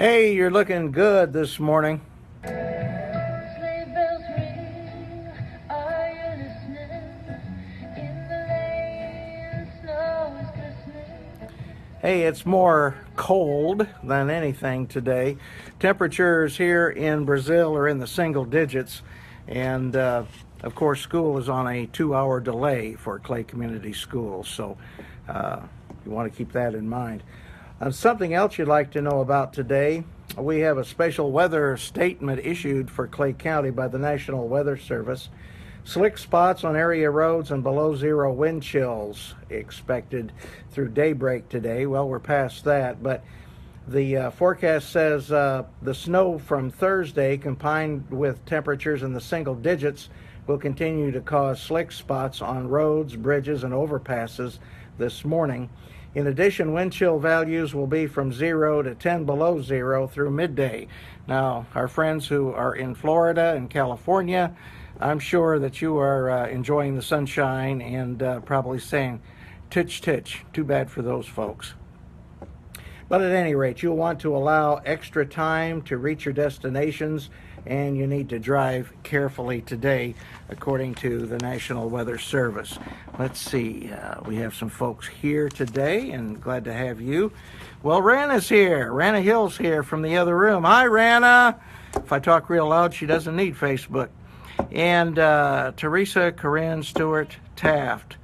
Hey, you're looking good this morning. Sleigh bells ring, are you listening? In the lane, snow is glistening. Hey, it's more cold than anything today. Temperatures here in Brazil are in the single digits, and of course, school is on a 2-hour delay for Clay Community Schools, so you want to keep that in mind. Something else you'd like to know about today, we have a special weather statement issued for Clay County by the National Weather Service. Slick spots on area roads and below zero wind chills expected through daybreak today. Well, we're past that, but the forecast says the snow from Thursday, combined with temperatures in the single digits, will continue to cause slick spots on roads, bridges, and overpasses this morning. In addition, wind chill values will be from 0 to 10 below zero through midday. Now, our friends who are in Florida and California, I'm sure that you are enjoying the sunshine and probably saying, titch, titch, too bad for those folks. But at any rate, you'll want to allow extra time to reach your destinations, and you need to drive carefully today, according to the National Weather Service. Let's see, we have some folks here today, and glad to have you. Well, Rana's here. Rana Hill's here from the other room. Hi, Rana. If I talk real loud, she doesn't need Facebook. And Teresa Corinne Stewart Taft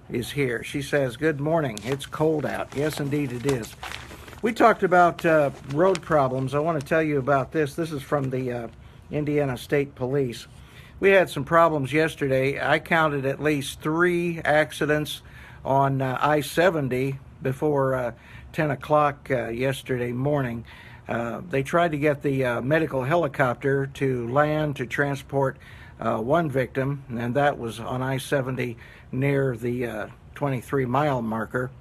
is here. She says, good morning. It's cold out. Yes, indeed it is. We talked about road problems. I want to tell you about this. This is from the Indiana State Police. We had some problems yesterday. I counted at least 3 accidents on I-70 before 10 o'clock yesterday morning. They tried to get the medical helicopter to land to transport one victim, and that was on I-70 near the 23-mile marker.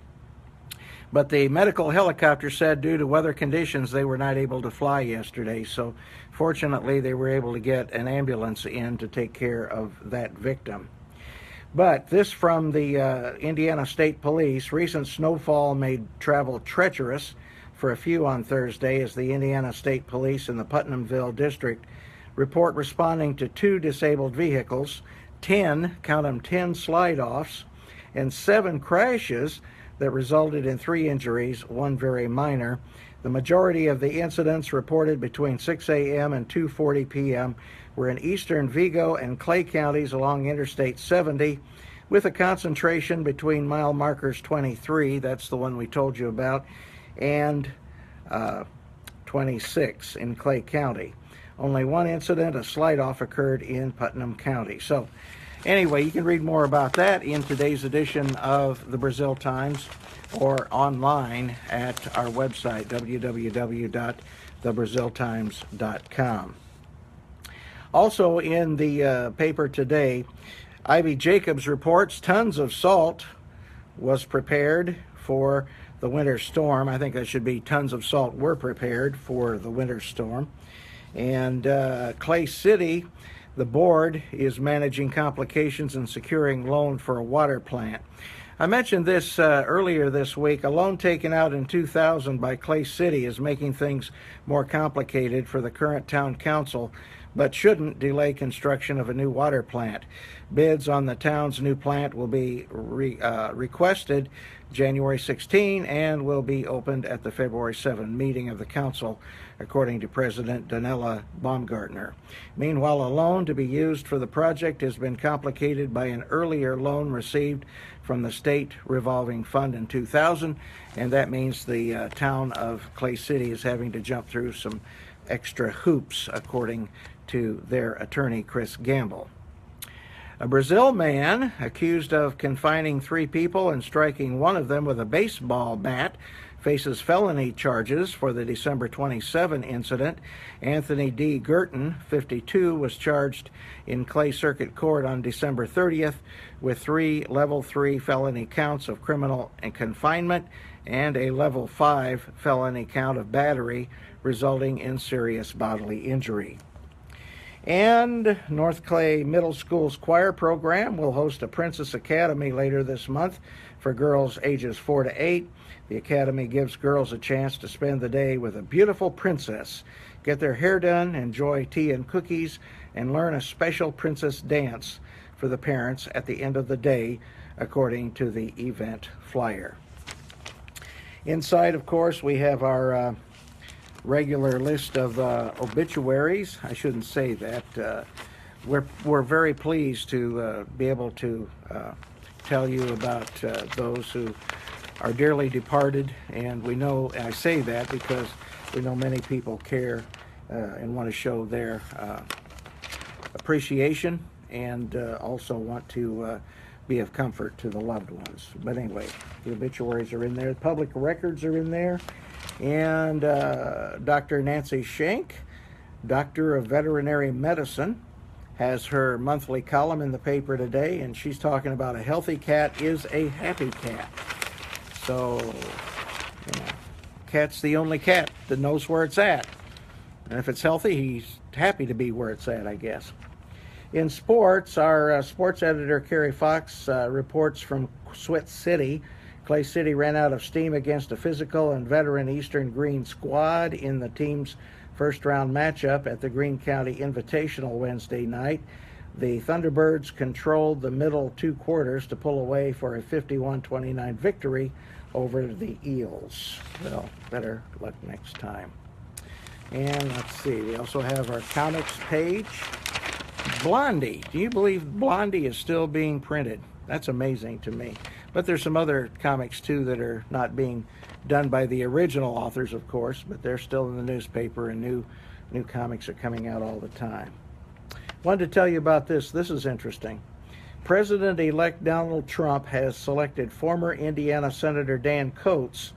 But the medical helicopter said due to weather conditions they were not able to fly yesterday, so fortunately they were able to get an ambulance in to take care of that victim. But this from the Indiana State Police. Recent snowfall made travel treacherous for a few on Thursday as the Indiana State Police in the Putnamville District report responding to 2 disabled vehicles, 10, count them 10 slide-offs, and 7 crashes that resulted in 3 injuries, 1 very minor. The majority of the incidents reported between 6 a.m. and 2:40 p.m. were in eastern Vigo and Clay counties along Interstate 70, with a concentration between mile markers 23, that's the one we told you about, and 26 in Clay County. Only 1 incident, a slide-off, occurred in Putnam County. So anyway, you can read more about that in today's edition of the Brazil Times or online at our website, www.thebraziltimes.com. Also in the paper today, Ivy Jacobs reports tons of salt was prepared for the winter storm. I think that should be tons of salt were prepared for the winter storm. And Clay City, the board is managing complications and securing loan for a water plant. I mentioned this earlier this week. A loan taken out in 2000 by Clay City is making things more complicated for the current town council, but shouldn't delay construction of a new water plant. Bids on the town's new plant will be requested January 16 and will be opened at the February 7 meeting of the council, according to President Donella Baumgartner. Meanwhile, a loan to be used for the project has been complicated by an earlier loan received from the state revolving fund in 2000, and that means the town of Clay City is having to jump through some extra hoops, according to their attorney, Chris Gamble. A Brazil man accused of confining 3 people and striking one of them with a baseball bat faces felony charges for the December 27 incident. Anthony D. Gurton, 52, was charged in Clay Circuit Court on December 30th with 3 level 3 felony counts of criminal and confinement and a level 5 felony count of battery resulting in serious bodily injury. And North Clay Middle School's choir program will host a Princess Academy later this month for girls ages 4 to 8. The academy gives girls a chance to spend the day with a beautiful princess, get their hair done, enjoy tea and cookies, and learn a special princess dance for the parents at the end of the day, according to the event flyer. Inside, of course, we have our regular list of obituaries. I shouldn't say that. We're very pleased to be able to tell you about those who are dearly departed, and we know, and I say that because we know many people care and want to show their appreciation, and also want to be of comfort to the loved ones. But anyway, the obituaries are in there, the public records are in there, and Dr. Nancy Schenk, Doctor of Veterinary Medicine, has her monthly column in the paper today, and she's talking about a healthy cat is a happy cat. So, cat's the only cat that knows where it's at. And if it's healthy, he's happy to be where it's at, I guess. In sports, our sports editor, Kerry Fox, reports from Sweat City. Clay City ran out of steam against a physical and veteran Eastern Greene squad in the team's first-round matchup at the Greene County Invitational Wednesday night. The Thunderbirds controlled the middle 2 quarters to pull away for a 51-29 victory over the Eels. Well, better luck next time. And let's see, we also have our comics page. Blondie. Do you believe Blondie is still being printed? That's amazing to me. But there's some other comics, too, that are not being done by the original authors, of course, but they're still in the newspaper, and new comics are coming out all the time. Wanted to tell you about this. This is interesting. President-elect Donald Trump has selected former Indiana Senator Dan Coats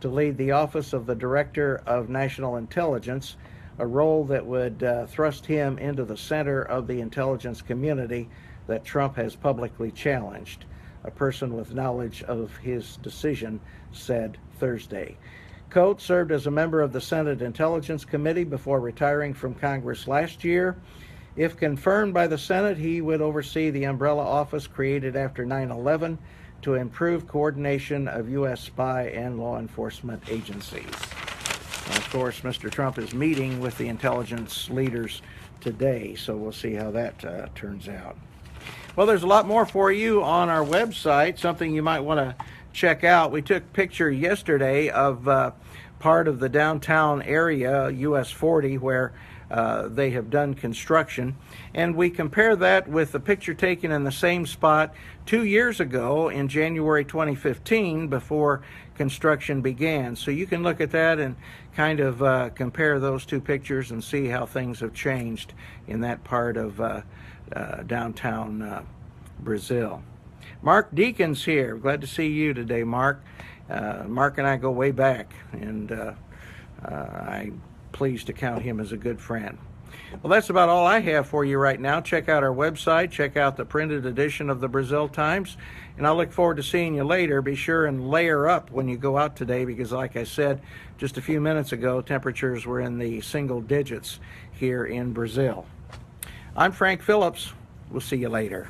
to lead the office of the Director of National Intelligence, a role that would thrust him into the center of the intelligence community that Trump has publicly challenged. A person with knowledge of his decision said Thursday. Coats served as a member of the Senate Intelligence Committee before retiring from Congress last year. If confirmed by the Senate, he would oversee the umbrella office created after 9/11 to improve coordination of U.S. spy and law enforcement agencies. And of course, Mr. Trump is meeting with the intelligence leaders today, so we'll see how that turns out. Well, there's a lot more for you on our website, something you might want to check out. We took a picture yesterday of part of the downtown area, US 40, where they have done construction, and we compare that with the picture taken in the same spot 2 years ago in January 2015 before construction began. So you can look at that and kind of compare those two pictures and see how things have changed in that part of downtown Brazil. Mark Deacon's here. Glad to see you today, Mark. Mark and I go way back, and I'm pleased to count him as a good friend. Well, that's about all I have for you right now. Check out our website. Check out the printed edition of the Brazil Times, and I look forward to seeing you later. Be sure and layer up when you go out today, because like I said just a few minutes ago, temperatures were in the single digits here in Brazil. I'm Frank Phillips. We'll see you later.